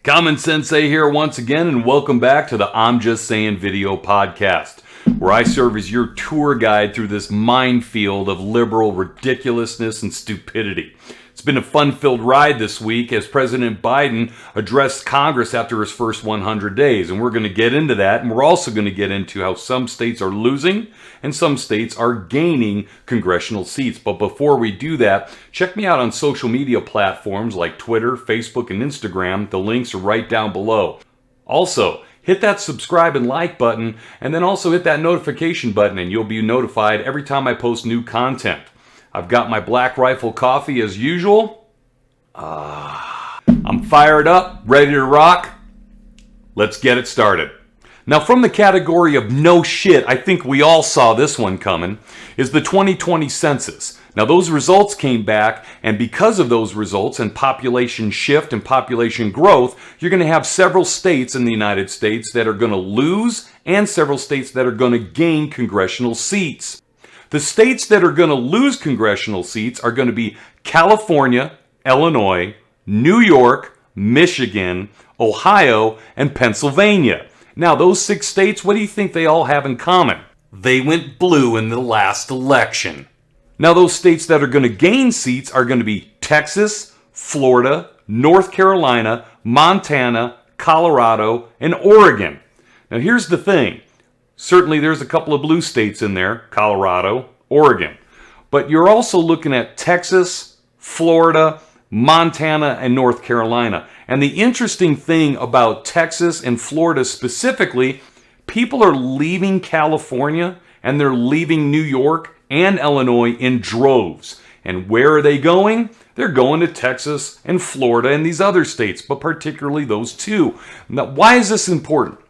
CommonSensei here once again, and welcome back to the I'm Just Sayin video podcast, where I serve as your tour guide through this minefield of liberal ridiculousness and stupidity. It's been a fun-filled ride this week as President Biden addressed Congress after his first 100 days, and we're going to get into that, and we're also going to get into how some states are losing and some states are gaining congressional seats. But before we do that, check me out on social media platforms like Twitter, Facebook, and Instagram. The links are right down below. Also, hit that subscribe and like button, and then also hit that notification button, and you'll be notified every time I post new content. I've got my Black Rifle coffee as usual. I'm fired up, ready to rock. Let's get it started. Now, from the category of no shit, I think we all saw this one coming, is the 2020 census. Now, those results came back, and because of those results and population shift and population growth, you're going to have several states in the United States that are going to lose and several states that are going to gain congressional seats. The states that are going to lose congressional seats are going to be California, Illinois, New York, Michigan, Ohio, and Pennsylvania. Now, those 6 states, what do you think they all have in common? They went blue in the last election. Now, those states that are going to gain seats are going to be Texas, Florida, North Carolina, Montana, Colorado, and Oregon. Now, here's the thing. Certainly, there's a couple of blue states in there, Colorado, Oregon. But you're also looking at Texas, Florida, Montana, and North Carolina. And the interesting thing about Texas and Florida specifically, people are leaving California and they're leaving New York and Illinois in droves. And where are they going? They're going to Texas and Florida and these other states, but particularly those two. Now, why is this important?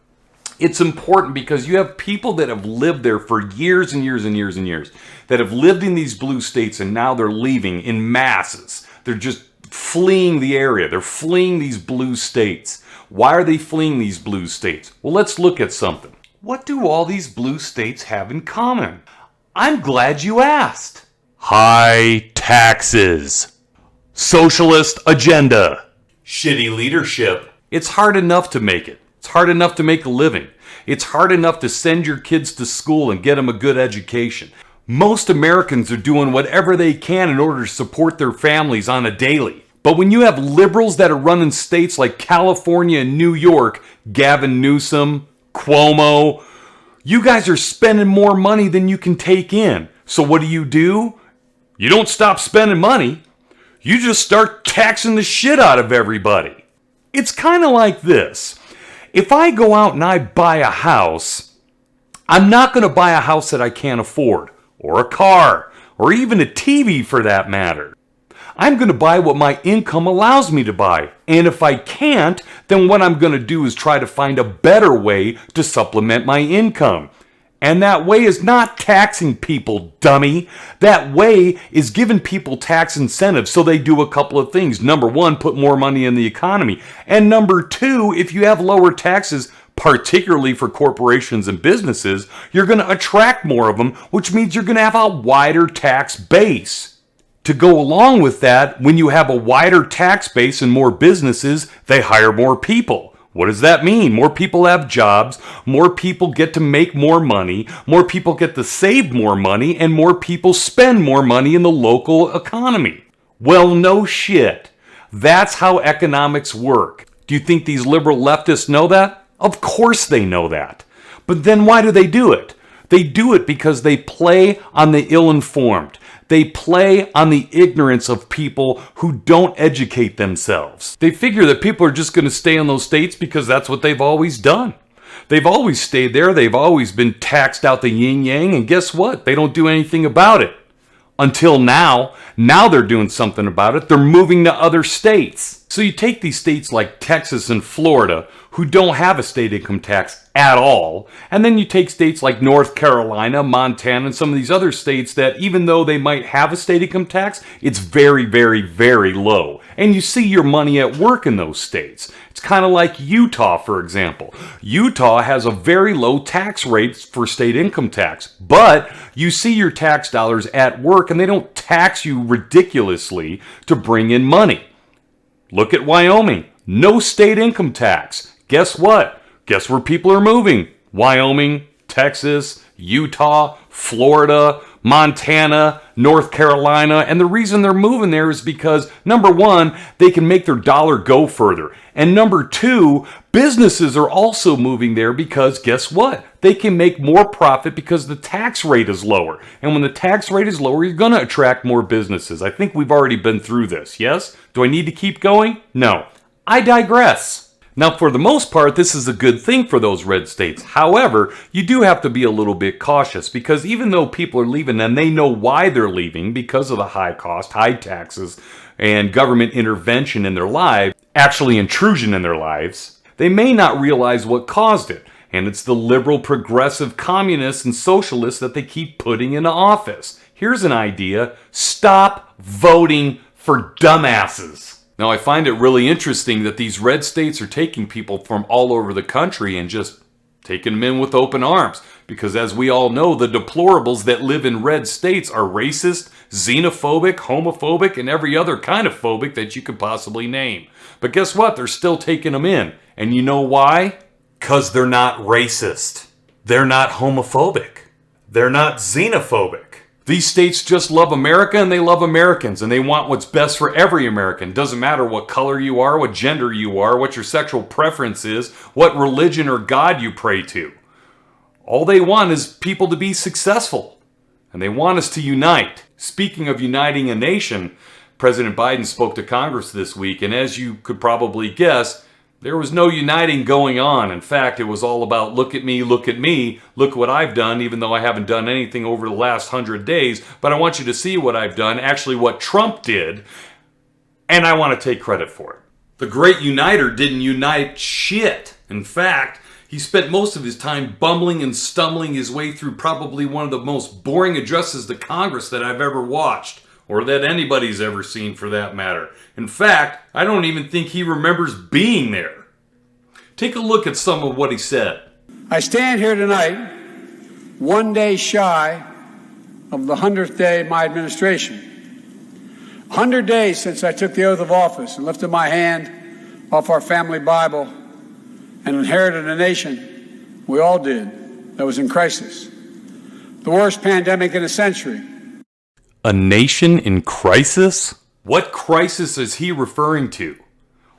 It's important because you have people that have lived there for years and years and years and years, that have lived in these blue states, and now they're leaving in masses. They're just fleeing the area. They're fleeing these blue states. Why are they fleeing these blue states? Well, let's look at something. What do all these blue states have in common? I'm glad you asked. High taxes. Socialist agenda. Shitty leadership. It's hard enough to make it. It's hard enough to make a living. It's hard enough to send your kids to school and get them a good education. Most Americans are doing whatever they can in order to support their families on a daily. But when you have liberals that are running states like California and New York, Gavin Newsom, Cuomo, you guys are spending more money than you can take in. So what do? You don't stop spending money. You just start taxing the shit out of everybody. It's kind of like this. If I go out and I buy a house, I'm not going to buy a house that I can't afford, or a car, or even a TV for that matter. I'm going to buy what my income allows me to buy. And if I can't, then what I'm going to do is try to find a better way to supplement my income. And that way is not taxing people, dummy. That way is giving people tax incentives so they do a couple of things. Number 1, put more money in the economy. And number 2, if you have lower taxes, particularly for corporations and businesses, you're going to attract more of them, which means you're going to have a wider tax base. To go along with that, when you have a wider tax base and more businesses, they hire more people. What does that mean? More people have jobs, more people get to make more money, more people get to save more money, and more people spend more money in the local economy. Well, no shit. That's how economics work. Do you think these liberal leftists know that? Of course they know that. But then why do they do it? They do it because they play on the ill-informed. They play on the ignorance of people who don't educate themselves. They figure that people are just going to stay in those states because that's what they've always done. They've always stayed there. They've always been taxed out the yin-yang, and guess what? They don't do anything about it. Until now. Now they're doing something about it. They're moving to other states. So you take these states like Texas and Florida, who don't have a state income tax at all, and then you take states like North Carolina, Montana, and some of these other states that even though they might have a state income tax, it's very, very, very low. And you see your money at work in those states. It's kind of like Utah, for example. Utah has a very low tax rate for state income tax, but you see your tax dollars at work and they don't tax you ridiculously to bring in money. Look at Wyoming. No state income tax. Guess what? Guess where people are moving? Wyoming, Texas, Utah, Florida, Montana, North Carolina. And the reason they're moving there is because, number one, they can make their dollar go further. And number two, businesses are also moving there because guess what? They can make more profit because the tax rate is lower. And when the tax rate is lower, you're going to attract more businesses. I think we've already been through this, yes? Do I need to keep going? No. I digress. Now, for the most part, this is a good thing for those red states. However, you do have to be a little bit cautious because even though people are leaving and they know why they're leaving because of the high cost, high taxes, and government intervention in their lives, actually intrusion in their lives, they may not realize what caused it. And it's the liberal, progressive, communists, and socialists that they keep putting into office. Here's an idea. Stop voting for dumbasses. Now, I find it really interesting that these red states are taking people from all over the country and just taking them in with open arms. Because as we all know, the deplorables that live in red states are racist, xenophobic, homophobic, and every other kind of phobic that you could possibly name. But guess what? They're still taking them in. And you know why? Because they're not racist. They're not homophobic. They're not xenophobic. These states just love America and they love Americans and they want what's best for every American. Doesn't matter what color you are, what gender you are, what your sexual preference is, what religion or God you pray to. All they want is people to be successful and they want us to unite. Speaking of uniting a nation, President Biden spoke to Congress this week, and as you could probably guess, there was no uniting going on. In fact, it was all about look at me, look what I've done, even though I haven't done anything over the last 100 days. But I want you to see what I've done, actually what Trump did, and I want to take credit for it. The great uniter didn't unite shit. In fact, he spent most of his time bumbling and stumbling his way through probably one of the most boring addresses to Congress that I've ever watched, or that anybody's ever seen for that matter. In fact, I don't even think he remembers being there. Take a look at some of what he said. I stand here tonight, one day shy of the 100th day of my administration. 100 days since I took the oath of office and lifted my hand off our family Bible and inherited a nation, we all did, that was in crisis. The worst pandemic in a century. A nation in crisis? What crisis is he referring to?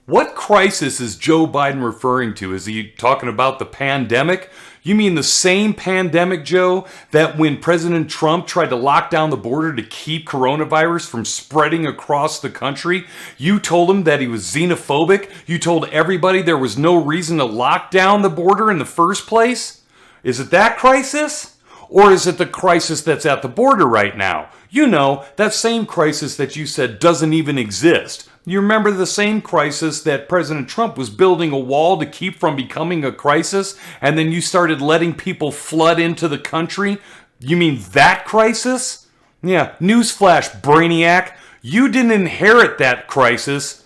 What crisis is Joe Biden referring to? Is he talking about the pandemic? You mean the same pandemic, Joe, that when President Trump tried to lock down the border to keep coronavirus from spreading across the country, you told him that he was xenophobic? You told everybody there was no reason to lock down the border in the first place? Is it that crisis? Or is it the crisis that's at the border right now? You know, that same crisis that you said doesn't even exist. You remember the same crisis that President Trump was building a wall to keep from becoming a crisis, and then you started letting people flood into the country? You mean that crisis? Yeah, newsflash, brainiac. You didn't inherit that crisis.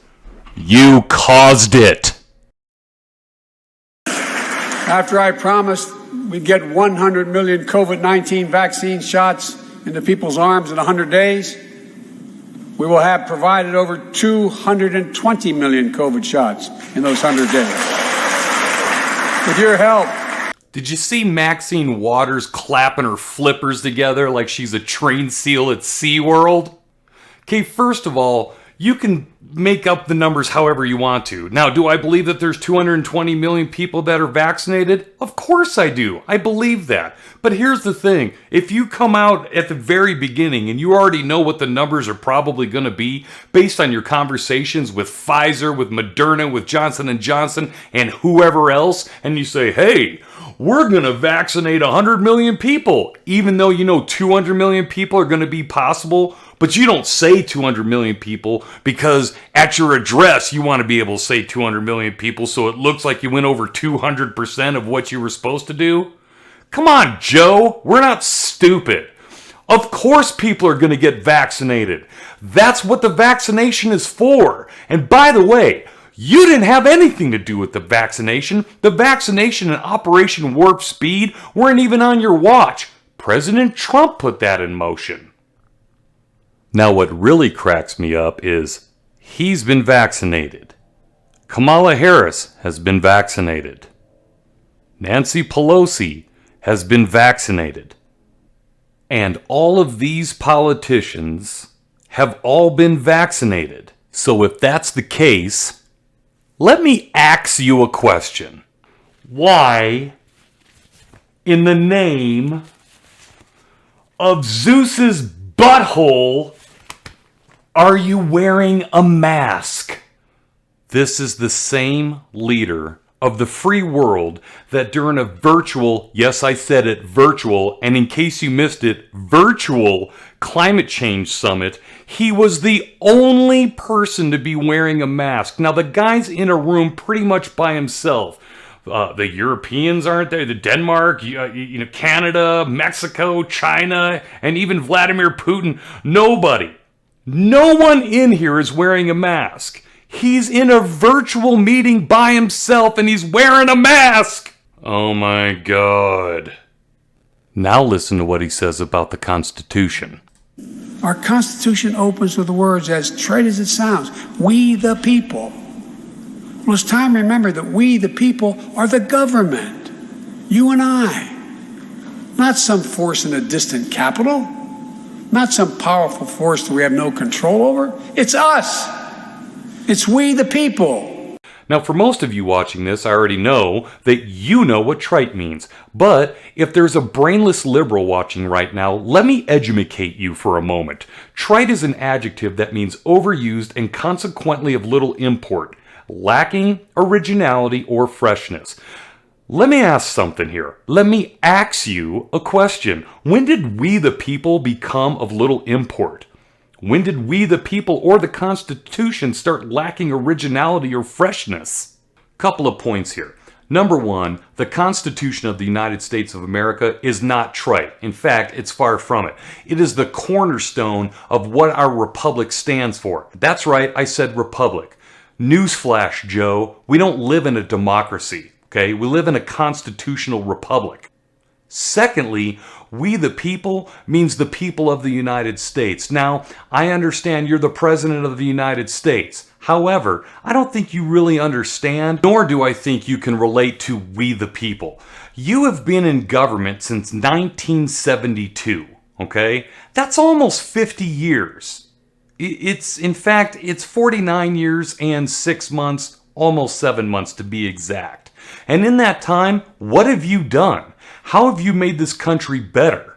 You caused it. After I promised we'd get 100 million COVID-19 vaccine shots into people's arms in 100 days, we will have provided over 220 million COVID shots in those 100 days. With your help. Did you see Maxine Waters clapping her flippers together like she's a trained seal at SeaWorld? Okay, first of all, you can make up the numbers however you want to. Now, do I believe that there's 220 million people that are vaccinated? Of course I do. I believe that. But here's the thing. If you come out at the very beginning and you already know what the numbers are probably going to be based on your conversations with Pfizer, with Moderna, with Johnson & Johnson, and whoever else, and you say, hey, we're going to vaccinate 100 million people, even though you know 200 million people are going to be possible, but you don't say 200 million people because at your address you want to be able to say 200 million people so it looks like you went over 200% of what you were supposed to do? Come on, Joe. We're not stupid. Of course people are going to get vaccinated. That's what the vaccination is for. And by the way, you didn't have anything to do with the vaccination. The vaccination and Operation Warp Speed weren't even on your watch. President Trump put that in motion. Now what really cracks me up is he's been vaccinated. Kamala Harris has been vaccinated. Nancy Pelosi has been vaccinated. And all of these politicians have all been vaccinated. So if that's the case, let me ask you a question. Why, in the name of Zeus's butthole, are you wearing a mask? This is the same leader of the free world that during a virtual, yes, I said it, virtual, and in case you missed it, virtual climate change summit, he was the only person to be wearing a mask. Now, the guy's in a room pretty much by himself. The Europeans aren't there, the Denmark, Canada, Mexico, China, and even Vladimir Putin. Nobody. No one in here is wearing a mask. He's in a virtual meeting by himself and he's wearing a mask. Oh my God. Now listen to what he says about the Constitution. Our Constitution opens with the words, as trite as it sounds, we the people. Well, it's time to remember that we the people are the government. You and I. Not some force in a distant capital. Not some powerful force that we have no control over. It's us. It's we the people. Now, for most of you watching this, I already know that you know what trite means. But if there's a brainless liberal watching right now, let me educate you for a moment. Trite is an adjective that means overused and consequently of little import, lacking originality or freshness. Let me ask something here. Let me ask you a question. When did we the people become of little import? When did we the people or the Constitution start lacking originality or freshness? Couple of points here. Number one, the Constitution of the United States of America is not trite. In fact, it's far from it. It is the cornerstone of what our republic stands for. That's right, I said republic. Newsflash, Joe, we don't live in a democracy, okay? We live in a constitutional republic. Secondly, we the people means the people of the United States. Now, I understand you're the President of the United States. However, I don't think you really understand, nor do I think you can relate to we the people. You have been in government since 1972, okay? That's almost 50 years. In fact, it's 49 years and 6 months, almost 7 months to be exact. And in that time, what have you done? How have you made this country better?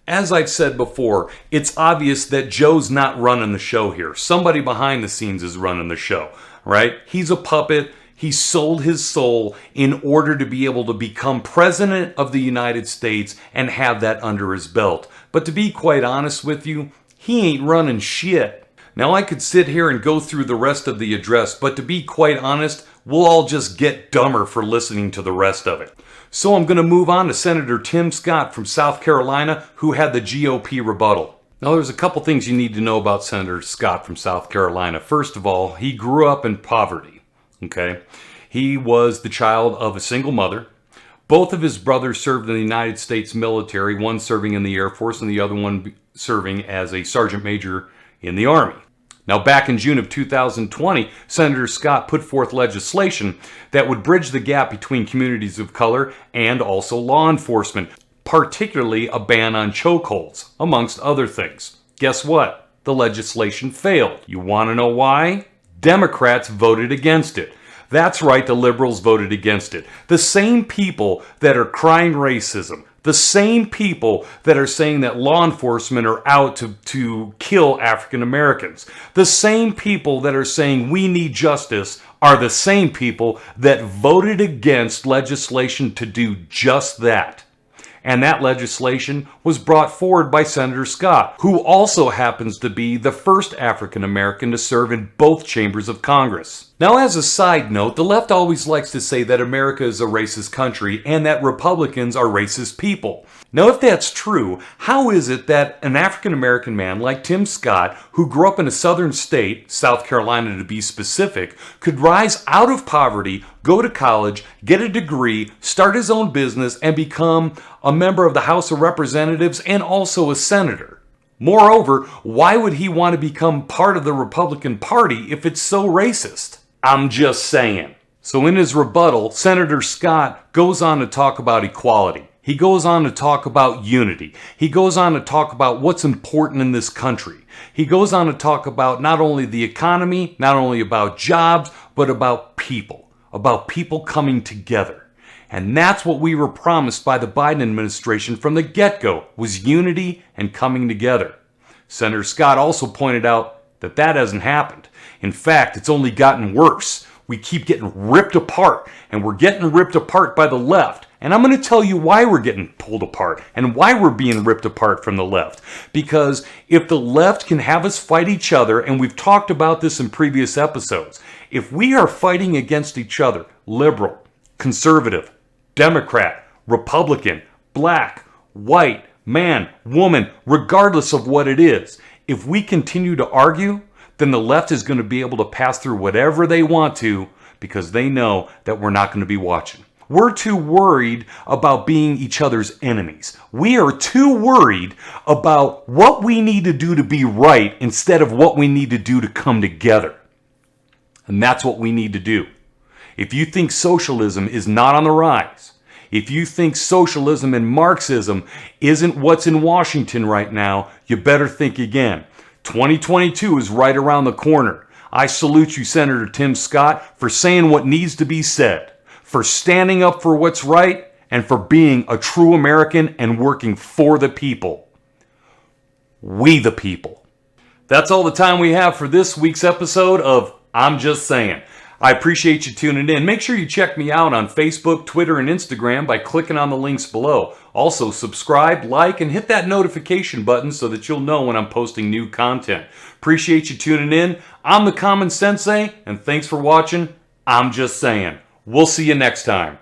As I've said before, it's obvious that Joe's not running the show here. Somebody behind the scenes is running the show, right? He's a puppet. He sold his soul in order to be able to become President of the United States and have that under his belt. But to be quite honest with you, he ain't running shit. Now, I could sit here and go through the rest of the address, but to be quite honest, we'll all just get dumber for listening to the rest of it. So I'm going to move on to Senator Tim Scott from South Carolina, who had the GOP rebuttal. Now, there's a couple things you need to know about Senator Scott from South Carolina. First of all, he grew up in poverty, okay? He was the child of a single mother. Both of his brothers served in the United States military, one serving in the Air Force and the other one serving as a sergeant major in the Army. Now, back in June of 2020, Senator Scott put forth legislation that would bridge the gap between communities of color and also law enforcement, particularly a ban on chokeholds, amongst other things. Guess what? The legislation failed. You want to know why? Democrats voted against it. That's right, the liberals voted against it. The same people that are crying racism, the same people that are saying that law enforcement are out to kill African Americans, the same people that are saying we need justice are the same people that voted against legislation to do just that. And that legislation was brought forward by Senator Scott, who also happens to be the first African American to serve in both chambers of Congress. Now, as a side note, the left always likes to say that America is a racist country and that Republicans are racist people. Now, if that's true, how is it that an African American man like Tim Scott, who grew up in a southern state, South Carolina to be specific, could rise out of poverty, go to college, get a degree, start his own business, and become a member of the House of Representatives and also a senator? Moreover, why would he want to become part of the Republican Party if it's so racist? I'm just saying. So in his rebuttal, Senator Scott goes on to talk about equality. He goes on to talk about unity. He goes on to talk about what's important in this country. He goes on to talk about not only the economy, not only about jobs, but about people coming together. And that's what we were promised by the Biden administration from the get-go, was unity and coming together. Senator Scott also pointed out that that hasn't happened. In fact, it's only gotten worse. We keep getting ripped apart, and we're getting ripped apart by the left. And I'm going to tell you why we're getting pulled apart and why we're being ripped apart from the left. Because if the left can have us fight each other, and we've talked about this in previous episodes, if we are fighting against each other, liberal, conservative, Democrat, Republican, black, white, man, woman, regardless of what it is, if we continue to argue, then the left is going to be able to pass through whatever they want to because they know that we're not going to be watching. We're too worried about being each other's enemies. We are too worried about what we need to do to be right instead of what we need to do to come together. And that's what we need to do. If you think socialism is not on the rise, if you think socialism and Marxism isn't what's in Washington right now, you better think again. 2022 is right around the corner. I salute you, Senator Tim Scott, for saying what needs to be said, for standing up for what's right, and for being a true American and working for the people. We the people. That's all the time we have for this week's episode of I'm Just Sayin'. I appreciate you tuning in. Make sure you check me out on Facebook, Twitter, and Instagram by clicking on the links below. Also, subscribe, like, and hit that notification button so that you'll know when I'm posting new content. Appreciate you tuning in. I'm the CommonSensei, and thanks for watching. I'm Just Sayin'. We'll see you next time.